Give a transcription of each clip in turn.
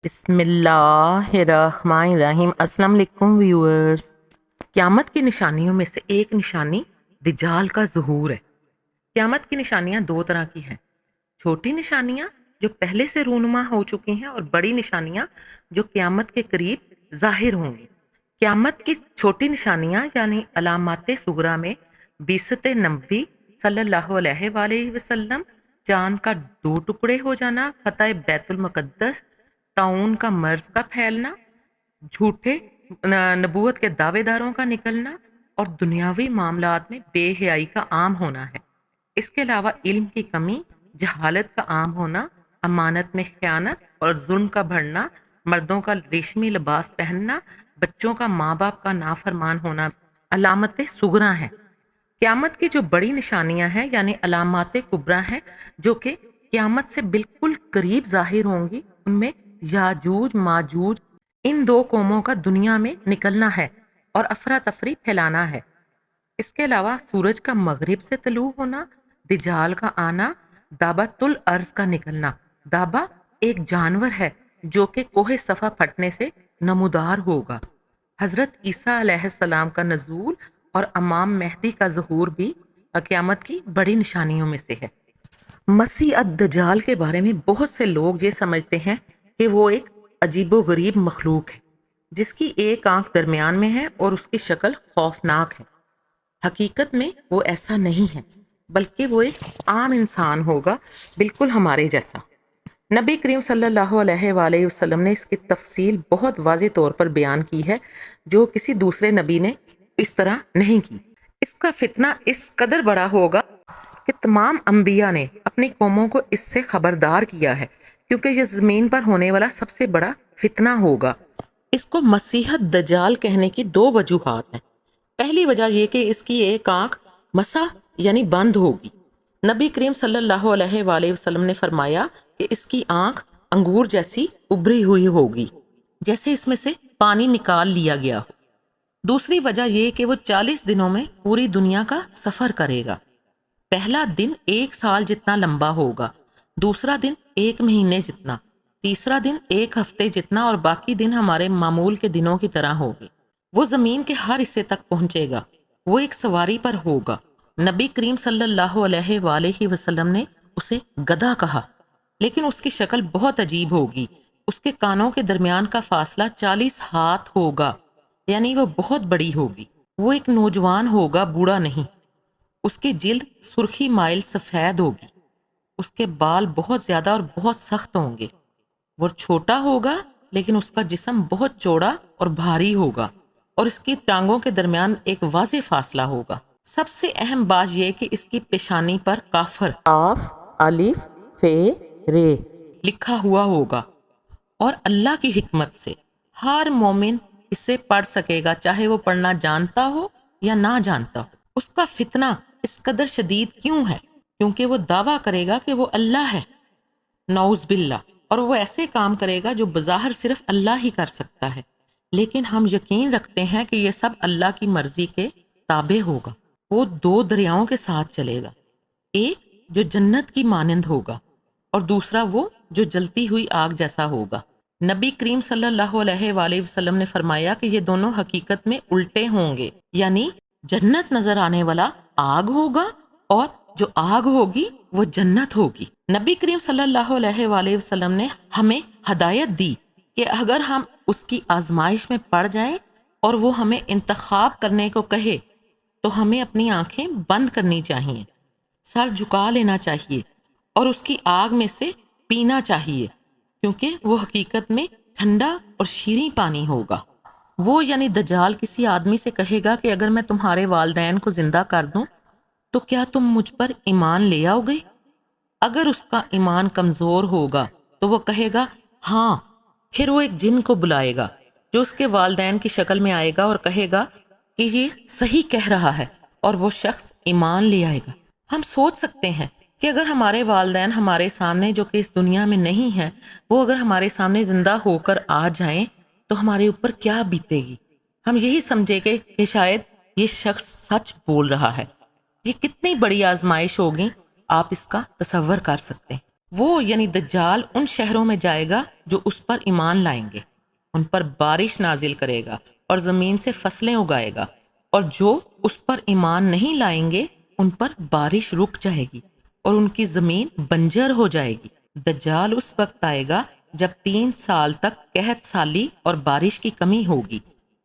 بسم اللہ الرحمن الرحیم۔ السلام علیکم ویورز۔ قیامت کی نشانیوں میں سے ایک نشانی دجال کا ظہور ہے۔ قیامت کی نشانیاں دو طرح کی ہیں، چھوٹی نشانیاں جو پہلے سے رونما ہو چکی ہیں اور بڑی نشانیاں جو قیامت کے قریب ظاہر ہوں گی۔ قیامت کی چھوٹی نشانیاں یعنی علامات صغریٰ میں بیست نبوی صلی اللہ علیہ وآلہ وسلم، چاند کا دو ٹکڑے ہو جانا، فتح بیت المقدس، طاعون کا مرض کا پھیلنا، جھوٹے نبوت کے دعوے داروں کا نکلنا اور دنیاوی معاملات میں بے حیائی کا عام ہونا ہے۔ اس کے علاوہ علم کی کمی، جہالت کا عام ہونا، امانت میں خیانت اور ظلم کا بڑھنا، مردوں کا ریشمی لباس پہننا، بچوں کا ماں باپ کا نافرمان ہونا علامت صغریٰ ہیں۔ قیامت کی جو بڑی نشانیاں ہیں یعنی علامات کبریٰ ہیں جو کہ قیامت سے بالکل قریب ظاہر ہوں گی، ان میں یاجوج ماجوج ان دو قوموں کا دنیا میں نکلنا ہے اور افراتفری پھیلانا ہے۔ اس کے علاوہ سورج کا مغرب سے طلوع ہونا، دجال کا آنا، دابۃ الارض کا نکلنا۔ دابہ ایک جانور ہے جو کہ کوہ صفا پھٹنے سے نمودار ہوگا۔ حضرت عیسیٰ علیہ السلام کا نزول اور امام مہدی کا ظہور بھی قیامت کی بڑی نشانیوں میں سے ہے۔ مسیح الدجال کے بارے میں بہت سے لوگ یہ سمجھتے ہیں کہ وہ ایک عجیب و غریب مخلوق ہے جس کی ایک آنکھ درمیان میں ہے اور اس کی شکل خوفناک ہے۔ حقیقت میں وہ ایسا نہیں ہے، بلکہ وہ ایک عام انسان ہوگا، بالکل ہمارے جیسا۔ نبی کریم صلی اللہ علیہ وآلہ وسلم نے اس کی تفصیل بہت واضح طور پر بیان کی ہے، جو کسی دوسرے نبی نے اس طرح نہیں کی۔ اس کا فتنہ اس قدر بڑا ہوگا کہ تمام انبیاء نے اپنی قوموں کو اس سے خبردار کیا ہے، کیونکہ یہ زمین پر ہونے والا سب سے بڑا فتنہ ہوگا۔ اس کو مسیح الدجال کہنے کی دو وجوہات ہیں۔ پہلی وجہ یہ کہ اس کی ایک آنکھ مسح یعنی بند ہوگی۔ نبی کریم صلی اللہ علیہ وآلہ وسلم نے فرمایا کہ اس کی آنکھ انگور جیسی ابری ہوئی ہوگی، جیسے اس میں سے پانی نکال لیا گیا ہو۔ دوسری وجہ یہ کہ وہ 40 دنوں میں پوری دنیا کا سفر کرے گا۔ پہلا دن 1 سال جتنا لمبا ہوگا، دوسرا دن 1 مہینے جتنا، تیسرا دن 1 ہفتے جتنا اور باقی دن ہمارے معمول کے دنوں کی طرح ہوگے۔ وہ زمین کے ہر حصے تک پہنچے گا۔ وہ ایک سواری پر ہوگا۔ نبی کریم صلی اللہ علیہ وآلہ وسلم نے اسے گدھا کہا، لیکن اس کی شکل بہت عجیب ہوگی۔ اس کے کانوں کے درمیان کا فاصلہ 40 ہاتھ ہوگا، یعنی وہ بہت بڑی ہوگی۔ وہ ایک نوجوان ہوگا، بوڑھا نہیں۔ اس کی جلد سرخی مائل سفید ہوگی۔ اس کے بال بہت زیادہ اور بہت سخت ہوں گے۔ وہ چھوٹا ہوگا لیکن اس کا جسم بہت چوڑا اور بھاری ہوگا، اور اس کی ٹانگوں کے درمیان ایک واضح فاصلہ ہوگا۔ سب سے اہم بات یہ کہ اس کی پیشانی پر کافر قاف الف فے رے لکھا ہوا ہوگا، اور اللہ کی حکمت سے ہر مومن اسے پڑھ سکے گا، چاہے وہ پڑھنا جانتا ہو یا نہ جانتا ہو۔ اس کا فتنہ اس قدر شدید کیوں ہے؟ کیونکہ وہ دعویٰ کرے گا کہ وہ اللہ ہے، نعوذ باللہ، اور وہ ایسے کام کرے گا جو بظاہر صرف اللہ ہی کر سکتا ہے، لیکن ہم یقین رکھتے ہیں کہ یہ سب اللہ کی مرضی کے تابع ہوگا۔ وہ 2 دریاؤں کے ساتھ چلے گا، ایک جو جنت کی مانند ہوگا اور دوسرا وہ جو جلتی ہوئی آگ جیسا ہوگا۔ نبی کریم صلی اللہ علیہ وآلہ وسلم نے فرمایا کہ یہ دونوں حقیقت میں الٹے ہوں گے، یعنی جنت نظر آنے والا آگ ہوگا اور جو آگ ہوگی وہ جنت ہوگی۔ نبی کریم صلی اللہ علیہ وآلہ وسلم نے ہمیں ہدایت دی کہ اگر ہم اس کی آزمائش میں پڑ جائیں اور وہ ہمیں انتخاب کرنے کو کہے تو ہمیں اپنی آنکھیں بند کرنی چاہیے، سر جھکا لینا چاہیے اور اس کی آگ میں سے پینا چاہیے، کیونکہ وہ حقیقت میں ٹھنڈا اور شیریں پانی ہوگا۔ وہ یعنی دجال کسی آدمی سے کہے گا کہ اگر میں تمہارے والدین کو زندہ کر دوں تو کیا تم مجھ پر ایمان لے آؤ گے؟ اگر اس کا ایمان کمزور ہوگا تو وہ کہے گا ہاں، پھر وہ ایک جن کو بلائے گا جو اس کے والدین کی شکل میں آئے گا اور کہے گا کہ یہ صحیح کہہ رہا ہے، اور وہ شخص ایمان لے آئے گا۔ ہم سوچ سکتے ہیں کہ اگر ہمارے والدین ہمارے سامنے، جو کہ اس دنیا میں نہیں ہیں، وہ اگر ہمارے سامنے زندہ ہو کر آ جائیں تو ہمارے اوپر کیا بیتے گی۔ ہم یہی سمجھے گے کہ شاید یہ شخص سچ بول رہا ہے۔ یہ کتنی بڑی آزمائش ہوگی، آپ اس کا تصور کر سکتے ہیں۔ وہ یعنی دجال ان شہروں میں جائے گا جو اس پر ایمان لائیں گے، ان پر بارش نازل کرے گا اور زمین سے فصلیں اگائے گا، اور جو اس پر ایمان نہیں لائیں گے ان پر بارش رک جائے گی اور ان کی زمین بنجر ہو جائے گی۔ دجال اس وقت آئے گا جب 3 سال تک قحط سالی اور بارش کی کمی ہوگی،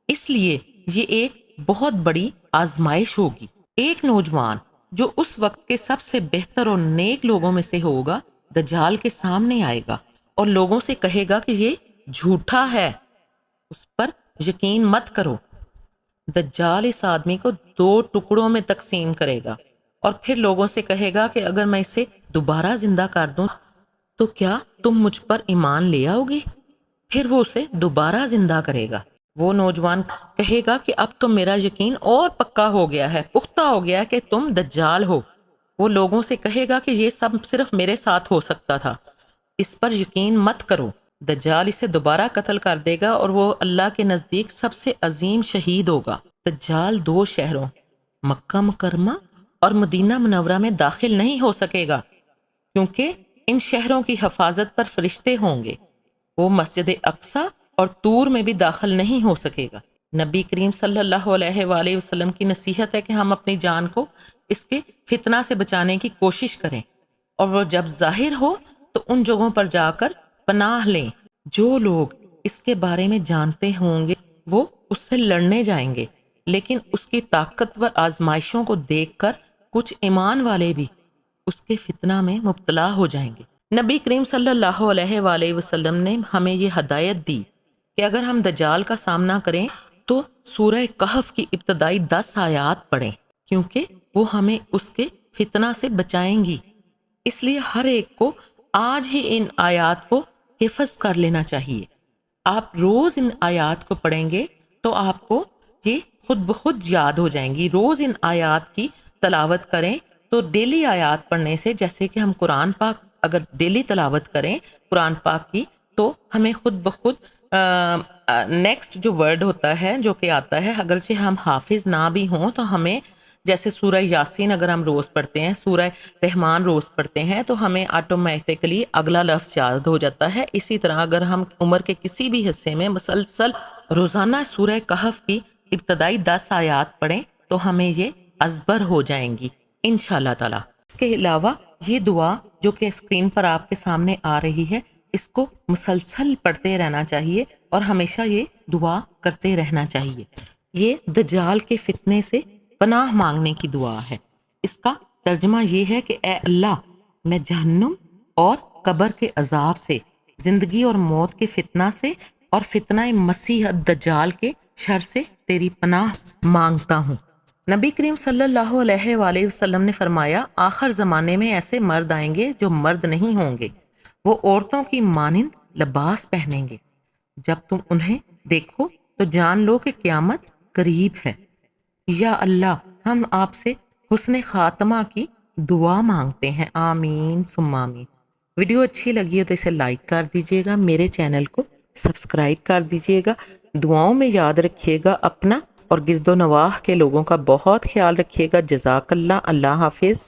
اس لیے یہ ایک بہت بڑی آزمائش ہوگی۔ ایک نوجوان جو اس وقت کے سب سے بہتر اور نیک لوگوں میں سے ہوگا دجال کے سامنے آئے گا اور لوگوں سے کہے گا کہ یہ جھوٹا ہے، اس پر یقین مت کرو۔ دجال اس آدمی کو 2 ٹکڑوں میں تقسیم کرے گا اور پھر لوگوں سے کہے گا کہ اگر میں اسے دوبارہ زندہ کر دوں تو کیا تم مجھ پر ایمان لے آؤ گے؟ پھر وہ اسے دوبارہ زندہ کرے گا۔ وہ نوجوان کہے گا کہ اب تو میرا یقین اور پکا ہو گیا ہے، پختہ ہو گیا ہے کہ تم دجال ہو۔ وہ لوگوں سے کہے گا کہ یہ سب صرف میرے ساتھ ہو سکتا تھا، اس پر یقین مت کرو۔ دجال اسے دوبارہ قتل کر دے گا اور وہ اللہ کے نزدیک سب سے عظیم شہید ہوگا۔ دجال 2 شہروں مکہ مکرمہ اور مدینہ منورہ میں داخل نہیں ہو سکے گا، کیونکہ ان شہروں کی حفاظت پر فرشتے ہوں گے۔ وہ مسجد اقصی اور طور میں بھی داخل نہیں ہو سکے گا۔ نبی کریم صلی اللہ علیہ وآلہ وسلم کی نصیحت ہے کہ ہم اپنی جان کو اس کے فتنہ سے بچانے کی کوشش کریں، اور وہ جب ظاہر ہو تو ان جگہوں پر جا کر پناہ لیں۔ جو لوگ اس کے بارے میں جانتے ہوں گے وہ اس سے لڑنے جائیں گے، لیکن اس کی طاقتور آزمائشوں کو دیکھ کر کچھ ایمان والے بھی اس کے فتنہ میں مبتلا ہو جائیں گے۔ نبی کریم صلی اللہ علیہ وآلہ وسلم نے ہمیں یہ ہدایت دی کہ اگر ہم دجال کا سامنا کریں تو سورہ کہف کی ابتدائی 10 آیات پڑھیں، کیونکہ وہ ہمیں اس کے فتنہ سے بچائیں گی۔ اس لیے ہر ایک کو آج ہی ان آیات کو حفظ کر لینا چاہیے۔ آپ روز ان آیات کو پڑھیں گے تو آپ کو یہ خود بخود یاد ہو جائیں گی۔ روز ان آیات کی تلاوت کریں تو ڈیلی آیات پڑھنے سے، جیسے کہ ہم قرآن پاک اگر ڈیلی تلاوت کریں قرآن پاک کی، تو ہمیں خود بخود نیکسٹ جو ورڈ ہوتا ہے جو کہ آتا ہے، اگرچہ ہم حافظ نہ بھی ہوں تو ہمیں، جیسے سورہ یاسین اگر ہم روز پڑھتے ہیں، سورہ رحمان روز پڑھتے ہیں تو ہمیں آٹومیٹکلی اگلا لفظ یاد ہو جاتا ہے۔ اسی طرح اگر ہم عمر کے کسی بھی حصے میں مسلسل روزانہ سورہ کہف کی ابتدائی 10 آیات پڑھیں تو ہمیں یہ ازبر ہو جائیں گی انشاءاللہ تعالی۔ اس کے علاوہ یہ دعا جو کہ اسکرین پر آپ کے سامنے آ رہی ہے، اس کو مسلسل پڑھتے رہنا چاہیے اور ہمیشہ یہ دعا کرتے رہنا چاہیے۔ یہ دجال کے فتنے سے پناہ مانگنے کی دعا ہے۔ اس کا ترجمہ یہ ہے کہ اے اللہ، میں جہنم اور قبر کے عذاب سے، زندگی اور موت کے فتنہ سے اور فتنہ مسیح الدجال کے شر سے تیری پناہ مانگتا ہوں۔ نبی کریم صلی اللہ علیہ وآلہ وسلم نے فرمایا، آخر زمانے میں ایسے مرد آئیں گے جو مرد نہیں ہوں گے، وہ عورتوں کی مانند لباس پہنیں گے۔ جب تم انہیں دیکھو تو جان لو کہ قیامت قریب ہے۔ یا اللہ، ہم آپ سے حسن خاتمہ کی دعا مانگتے ہیں، آمین ثم آمین۔ ویڈیو اچھی لگی ہو تو اسے لائک کر دیجیے گا، میرے چینل کو سبسکرائب کر دیجیے گا، دعاؤں میں یاد رکھیے گا اپنا اور گرد و نواح کے لوگوں کا بہت خیال رکھیے گا۔ جزاک اللہ، اللہ حافظ۔